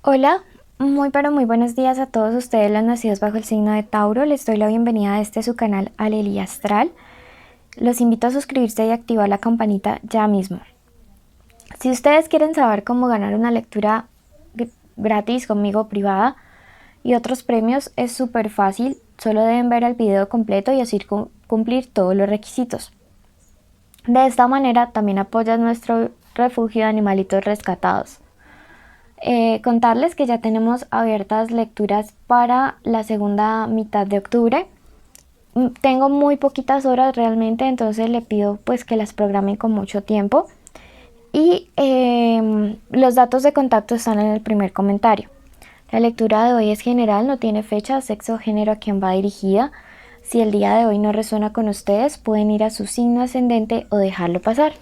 Hola, muy pero muy buenos días a todos ustedes los nacidos bajo el signo de Tauro. Les doy la bienvenida a su canal Alelí Astral. Los invito a suscribirse y activar la campanita ya mismo. Si ustedes quieren saber cómo ganar una lectura gratis conmigo privada y otros premios, es súper fácil. Solo deben ver el video completo y así cumplir todos los requisitos. De esta manera también apoyas nuestro refugio de animalitos rescatados. Contarles que ya tenemos abiertas lecturas para la segunda mitad de octubre. Tengo muy poquitas horas realmente, entonces le pido pues que las programen con mucho tiempo. Y los datos de contacto están en el primer comentario. La lectura de hoy es general, no tiene fecha, sexo o género a quien va dirigida. Si el día de hoy no resuena con ustedes, pueden ir a su signo ascendente o dejarlo pasar.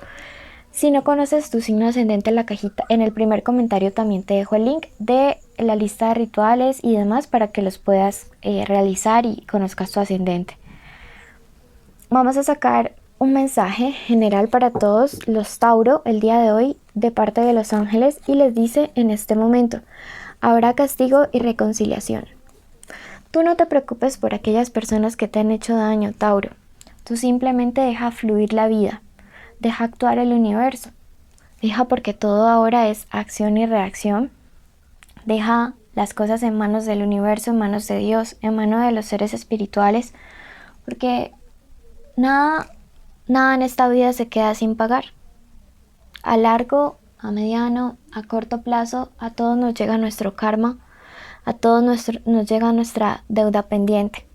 Si no conoces tu signo ascendente, en la cajita, en el primer comentario también te dejo el link de la lista de rituales y demás para que los puedas realizar y conozcas tu ascendente. Vamos a sacar un mensaje general para todos los Tauro el día de hoy de parte de los ángeles y les dice en este momento: habrá castigo y reconciliación. Tú no te preocupes por aquellas personas que te han hecho daño, Tauro. Tú simplemente deja fluir la vida. Deja actuar el universo. Deja, porque todo ahora es acción y reacción. Deja las cosas en manos del universo, en manos de Dios, en manos de los seres espirituales, porque nada en esta vida se queda sin pagar. A largo, a mediano, a corto plazo, a todos nos llega nuestro karma, a todos nos llega nuestra deuda pendiente.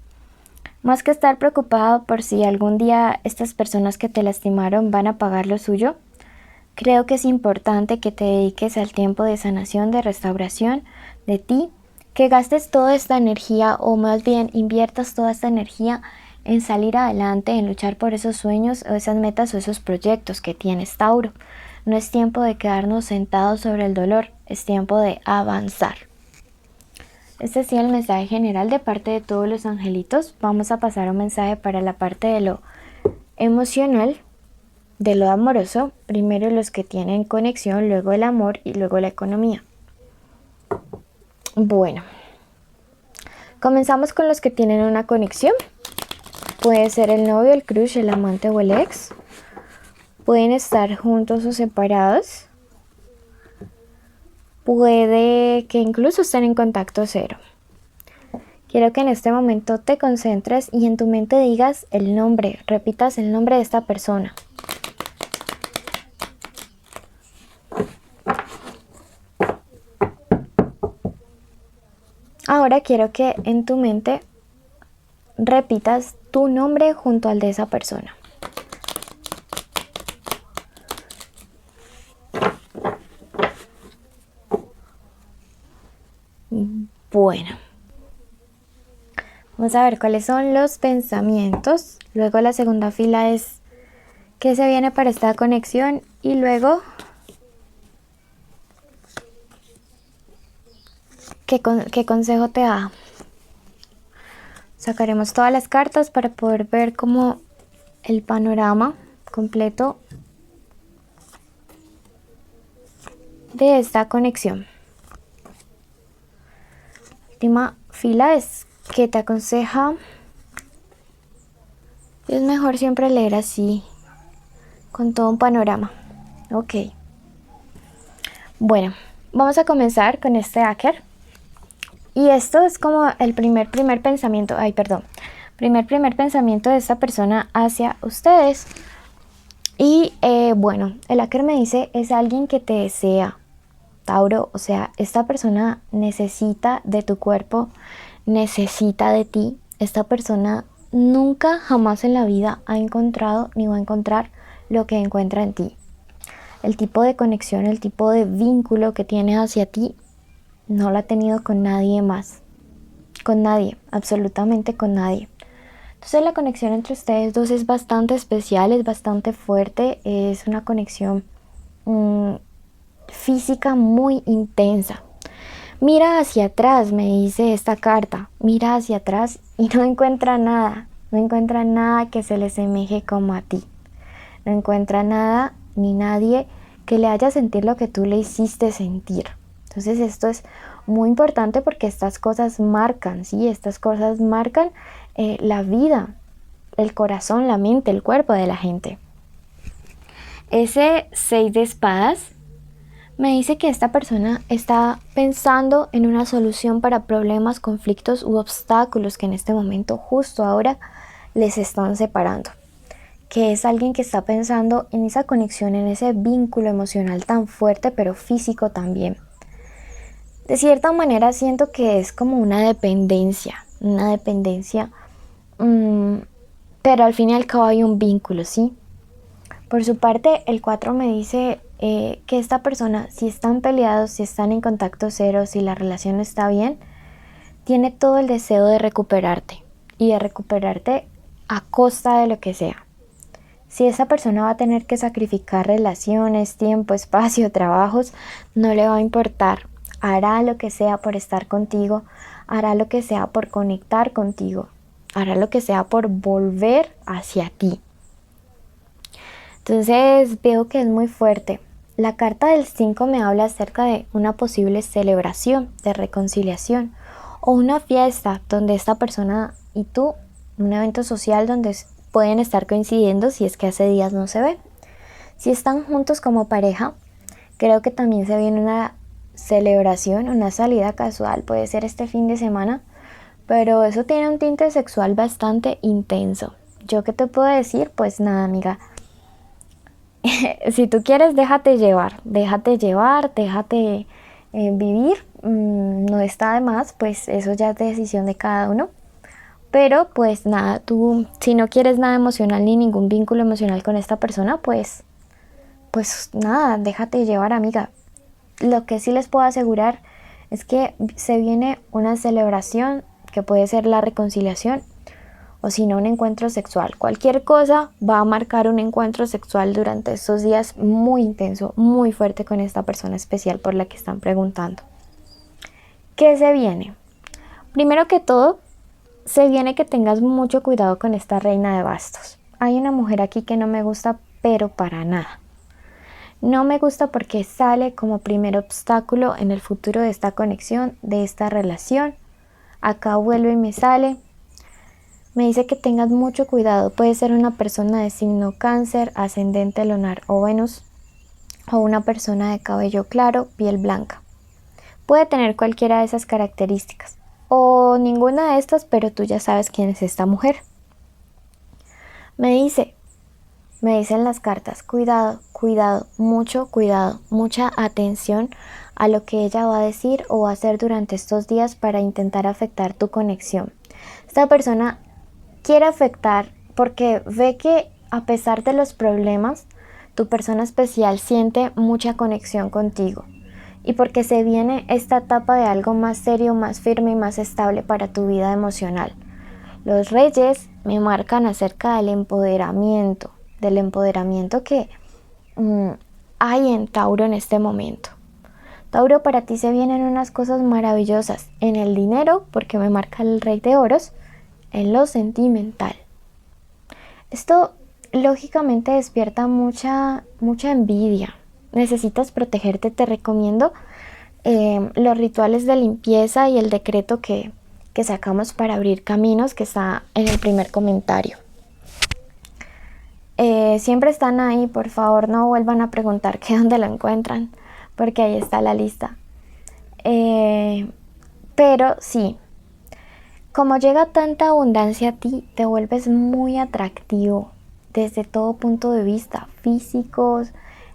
Más que estar preocupado por si algún día estas personas que te lastimaron van a pagar lo suyo, creo que es importante que te dediques al tiempo de sanación, de restauración de ti, que gastes toda esta energía, o más bien inviertas toda esta energía en salir adelante, en luchar por esos sueños o esas metas o esos proyectos que tienes, Tauro. No es tiempo de quedarnos sentados sobre el dolor, es tiempo de avanzar. Este sí es el mensaje general de parte de todos los angelitos. Vamos a pasar un mensaje para la parte de lo emocional, de lo amoroso. Primero los que tienen conexión, luego el amor y luego la economía. Bueno, comenzamos con los que tienen una conexión. Puede ser el novio, el crush, el amante o el ex. Pueden estar juntos o separados. Puede que incluso estén en contacto cero. Quiero que en este momento te concentres y en tu mente digas el nombre, repitas el nombre de esta persona. Ahora quiero que en tu mente repitas tu nombre junto al de esa persona. Bueno, vamos a ver cuáles son los pensamientos. Luego la segunda fila es qué se viene para esta conexión y luego qué consejo te da. Sacaremos todas las cartas para poder ver como el panorama completo de esta conexión. Última fila es que te aconseja. Es mejor siempre leer así, con todo un panorama. Ok. Bueno, vamos a comenzar con este hacker. Y esto es como el primer pensamiento. Primer pensamiento de esta persona hacia ustedes. Y bueno, el hacker me dice, es alguien que te desea, Tauro. O sea, esta persona necesita de tu cuerpo, necesita de ti. Esta persona nunca jamás en la vida ha encontrado ni va a encontrar lo que encuentra en ti. El tipo de conexión, el tipo de vínculo que tiene hacia ti no lo ha tenido con nadie más. Con nadie, absolutamente con nadie. Entonces la conexión entre ustedes dos es bastante especial, es bastante fuerte, es una conexión física muy intensa. Mira hacia atrás, me dice esta carta, mira hacia atrás y no encuentra nada que se le semeje como a ti. No encuentra nada ni nadie que le haga sentir lo que tú le hiciste sentir. Entonces esto es muy importante porque estas cosas marcan, ¿sí? Estas cosas marcan la vida, el corazón, la mente, el cuerpo de la gente. Ese 6 de espadas me dice que esta persona está pensando en una solución para problemas, conflictos u obstáculos que en este momento, justo ahora, les están separando. Que es alguien que está pensando en esa conexión, en ese vínculo emocional tan fuerte, pero físico también. De cierta manera siento que es como una dependencia, pero al fin y al cabo hay un vínculo, ¿sí? Por su parte, el 4 me dice que esta persona, si están peleados, si están en contacto cero, si la relación está bien, tiene todo el deseo de recuperarte y de recuperarte a costa de lo que sea. Si esa persona va a tener que sacrificar relaciones, tiempo, espacio, trabajos, no le va a importar. Hará lo que sea por estar contigo, hará lo que sea por conectar contigo, hará lo que sea por volver hacia ti. Entonces veo que es muy fuerte. La carta del 5 me habla acerca de una posible celebración, de reconciliación o una fiesta donde esta persona y tú, un evento social donde pueden estar coincidiendo si es que hace días no se ven. Si están juntos como pareja, creo que también se viene una celebración, una salida casual, puede ser este fin de semana, pero eso tiene un tinte sexual bastante intenso. ¿Yo qué te puedo decir? Pues nada, amiga. Si tú quieres, déjate llevar, déjate vivir, no está de más, pues eso ya es decisión de cada uno. Pero pues nada, tú si no quieres nada emocional ni ningún vínculo emocional con esta persona, pues nada, déjate llevar, amiga. Lo que sí les puedo asegurar es que se viene una celebración que puede ser la reconciliación o si no un encuentro sexual. Cualquier cosa va a marcar un encuentro sexual durante estos días muy intenso, muy fuerte con esta persona especial por la que están preguntando. ¿Qué se viene? Primero que todo, se viene que tengas mucho cuidado con esta reina de bastos. Hay una mujer aquí que no me gusta, pero para nada. No me gusta porque sale como primer obstáculo en el futuro de esta conexión, de esta relación. Acá vuelve y me sale. Me dice que tengas mucho cuidado. Puede ser una persona de signo cáncer, ascendente lunar o Venus, o una persona de cabello claro, piel blanca. Puede tener cualquiera de esas características, o ninguna de estas, pero tú ya sabes quién es esta mujer. Me dicen las cartas, cuidado, mucho cuidado, mucha atención a lo que ella va a decir o va a hacer durante estos días para intentar afectar tu conexión. Esta persona quiere afectar porque ve que a pesar de los problemas, tu persona especial siente mucha conexión contigo y porque se viene esta etapa de algo más serio, más firme y más estable para tu vida emocional. Los reyes me marcan acerca del empoderamiento que hay en Tauro en este momento. Tauro, para ti se vienen unas cosas maravillosas en el dinero, porque me marca el rey de oros, en lo sentimental. Esto lógicamente despierta mucha envidia. Necesitas protegerte, te recomiendo los rituales de limpieza y el decreto que sacamos para abrir caminos, que está en el primer comentario. Siempre están ahí, por favor no vuelvan a preguntar que dónde lo encuentran, porque ahí está la lista. Pero sí, como llega tanta abundancia a ti, te vuelves muy atractivo desde todo punto de vista, físico,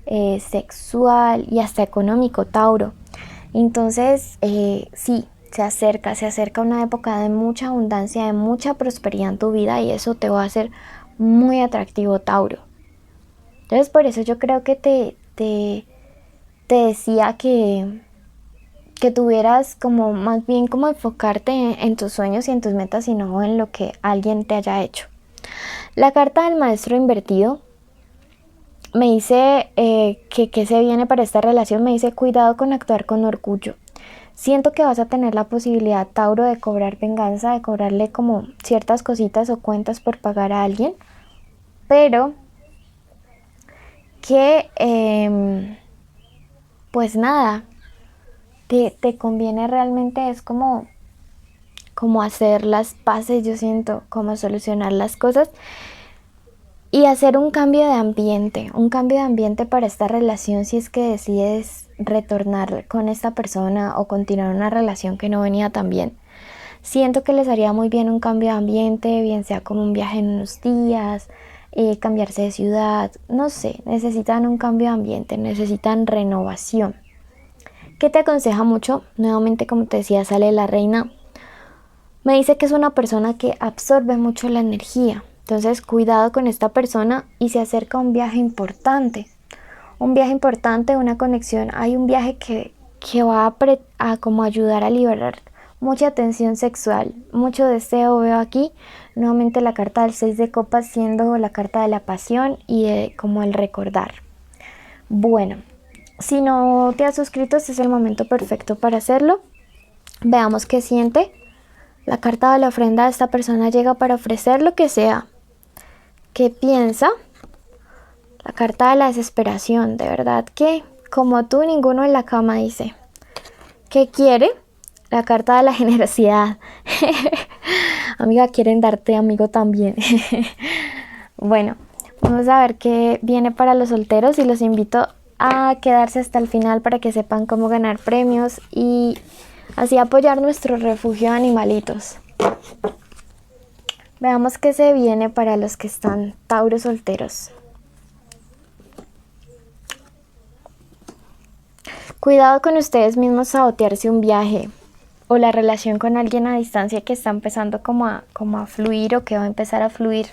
sexual y hasta económico, Tauro. Entonces, sí, se acerca una época de mucha abundancia, de mucha prosperidad en tu vida y eso te va a hacer muy atractivo, Tauro. Entonces por eso yo creo que te decía que tuvieras como más bien como enfocarte en tus sueños y en tus metas y no en lo que alguien te haya hecho. La carta del maestro invertido me dice que se viene para esta relación, me dice cuidado con actuar con orgullo. Siento que vas a tener la posibilidad, Tauro, de cobrar venganza, de cobrarle como ciertas cositas o cuentas por pagar a alguien, pero que pues nada, te conviene realmente es como hacer las paces, yo siento, como solucionar las cosas y hacer un cambio de ambiente para esta relación si es que decides retornar con esta persona o continuar una relación que no venía tan bien. Siento que les haría muy bien un cambio de ambiente, bien sea como un viaje en unos días, cambiarse de ciudad, no sé, necesitan un cambio de ambiente, necesitan renovación. ¿Qué te aconseja mucho? Nuevamente, como te decía, sale la reina. Me dice que es una persona que absorbe mucho la energía. Entonces, cuidado con esta persona y se acerca un viaje importante. Un viaje importante, una conexión. Hay un viaje que va a como ayudar a liberar mucha tensión sexual, mucho deseo veo aquí. Nuevamente la carta del 6 de copas siendo la carta de la pasión y de como el recordar. Bueno, si no te has suscrito, este es el momento perfecto para hacerlo. Veamos qué siente. La carta de la ofrenda de esta persona llega para ofrecer lo que sea. ¿Qué piensa? La carta de la desesperación, de verdad que como tú ninguno en la cama dice. ¿Qué quiere? La carta de la generosidad. Amiga, quieren darte amigo también. Bueno, vamos a ver qué viene para los solteros y los invito a quedarse hasta el final para que sepan cómo ganar premios y así apoyar nuestro refugio de animalitos. Veamos qué se viene para los que están Tauro solteros. Cuidado con ustedes mismos sabotearse un viaje o la relación con alguien a distancia que está empezando como a fluir o que va a empezar a fluir.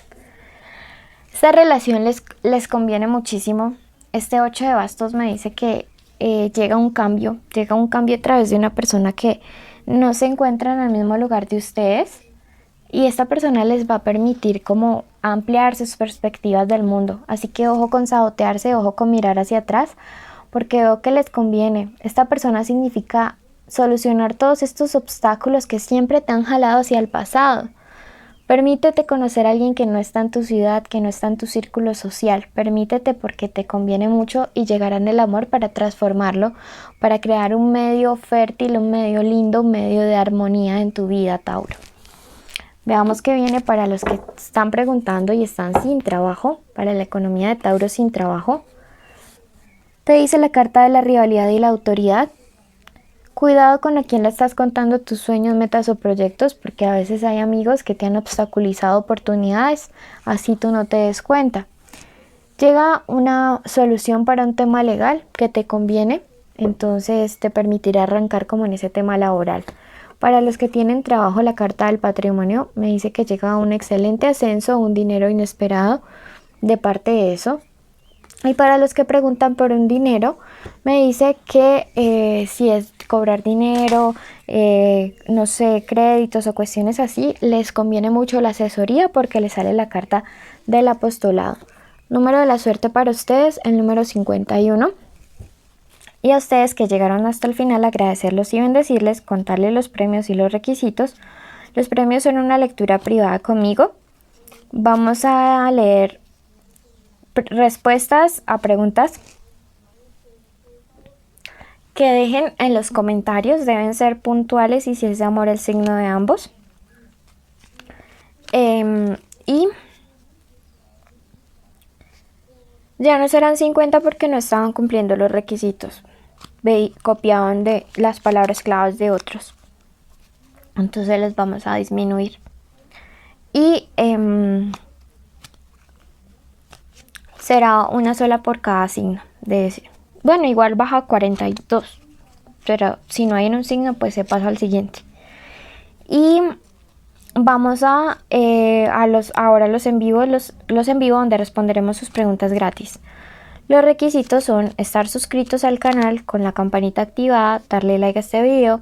Esta relación les conviene muchísimo. Este 8 de bastos me dice que llega un cambio a través de una persona que no se encuentra en el mismo lugar de ustedes y esta persona les va a permitir como ampliar sus perspectivas del mundo. Así que ojo con sabotearse, ojo con mirar hacia atrás, porque veo que les conviene. Esta persona significa solucionar todos estos obstáculos que siempre te han jalado hacia el pasado. Permítete conocer a alguien que no está en tu ciudad, que no está en tu círculo social. Permítete porque te conviene mucho y llegarán el amor para transformarlo, para crear un medio fértil, un medio lindo, un medio de armonía en tu vida, Tauro. Veamos qué viene para los que están preguntando y están sin trabajo, para la economía de Tauro sin trabajo. Te dice la carta de la rivalidad y la autoridad. Cuidado con a quién le estás contando tus sueños, metas o proyectos, porque a veces hay amigos que te han obstaculizado oportunidades, así tú no te des cuenta. Llega una solución para un tema legal que te conviene, entonces te permitirá arrancar como en ese tema laboral. Para los que tienen trabajo, la carta del patrimonio me dice que llega un excelente ascenso, un dinero inesperado de parte de eso. Y para los que preguntan por un dinero, me dice que si es cobrar dinero, no sé, créditos o cuestiones así, les conviene mucho la asesoría porque les sale la carta del apostolado. Número de la suerte para ustedes, el número 51. Y a ustedes que llegaron hasta el final, agradecerlos y bendecirles, contarles los premios y los requisitos. Los premios son una lectura privada conmigo. Vamos a leer respuestas a preguntas que dejen en los comentarios, deben ser puntuales y si es de amor el signo de ambos. Y ya no serán 50 porque no estaban cumpliendo los requisitos. Copiaban de las palabras claves de otros. Entonces les vamos a disminuir. Y será una sola por cada signo. Bueno, igual baja a 42. Pero si no hay en un signo, pues se pasa al siguiente. Y vamos ahora los en vivo, los en vivo donde responderemos sus preguntas gratis. Los requisitos son estar suscritos al canal con la campanita activada, darle like a este video,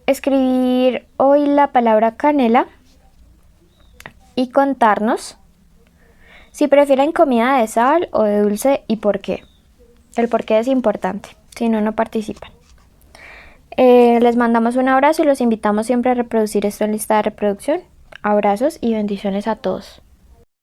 escribir hoy la palabra canela y contarnos si prefieren comida de sal o de dulce y por qué. El por qué es importante, si no, no participan. Les mandamos un abrazo y los invitamos siempre a reproducir esto en lista de reproducción. Abrazos y bendiciones a todos.